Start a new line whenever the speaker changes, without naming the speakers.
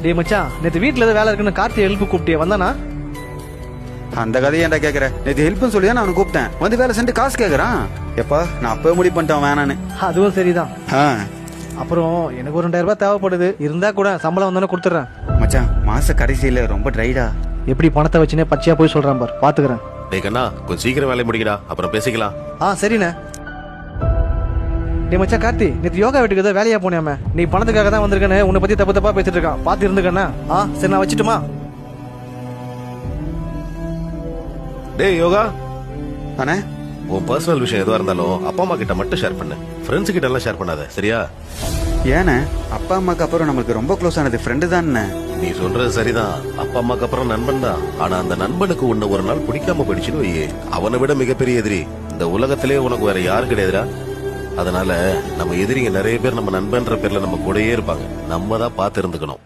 டேய் மச்சான், நேத்து வீட்டுல ஏதோ வேலை இருக்குன்னு கார்த்தி ஹெல்ப் கூப்பிட்டே வந்தானா?
அந்த கதையை ஏன்டா கேக்குற? நேத்து ஹெல்ப்னு சொல்லி தான் அவனை கூப்பிட்டேன். வந்து வேலை செஞ்சு காசு கேக்குறான். எப்பா நான் அப்பவே முடிவு பண்ணிட்டேன் வேணான்னு.
அதுவும் சரிதான்.
ஆ,
அப்புறம் எனக்கு ஒரு 2000 ரூபாய் தேவைப்படுது. இருந்தா கூட சம்பளம் வந்தோன்னு கொடுத்துறேன்.
மச்சான் மாச கடைசியில ரொம்ப ட்ரைடா.
எப்படி பணத்தை வச்சுனே பச்சையா போய் சொல்றான் பார், பாத்துக்கிறேன்.
டேய் கண்ணா, கொஞ்சம் சீக்கிரம் வேலையை முடிக்கடா, அப்புறம் பேசிக்கலாம்.
சரிண்ணே. டேய் மச்சான் கார்த்தி, நேத்து யோகா வீட்டுக்கு ஏதோ வேலையா போனியாமே? நீ பணத்துக்காக தான் வந்திருக்கேன்னு உன்னை பத்தி தப்பு தப்பா பேசிட்டு இருக்கான். பாத்து இருந்துக்கண்ணா. சரி நான் வச்சுட்டுமா?
டேய் யோகா,
அண்ணே
உன் பர்சனல் விஷயம் எதுவா இருந்தாலும் அப்பா அம்மா கிட்ட மட்டும் ஷேர் பண்ணு. ஃப்ரெண்ட்ஸ் கிட்ட எல்லாம் ஷேர் பண்ணாத, சரியா?
ஏண்ணே? அப்பா அம்மாக்கு அப்புறம் நம்மளுக்கு ரொம்ப க்ளோஸ் ஆனது ஃப்ரெண்டு தானே.
நீ சொல்றது சரிதான். அப்பா அம்மாக்கு அப்புறம் நண்பன் தான். ஆனா அந்த நண்பனுக்கு உன்னை ஒரு நாள் பிடிக்காம போயிடுச்சுன்னு வையே, அவனை விட மிகப்பெரிய எதிரி இந்த உலகத்திலே உனக்கு வேற யாரும் கிடையாதுடா. அதனால நம்ம எதிரிங்க நிறைய பேர் நம்ம நண்பன்ற பேர்ல நம்ம கூடயே இருப்பாங்க. நம்ம தான் பார்த்து இருந்துக்கணும்.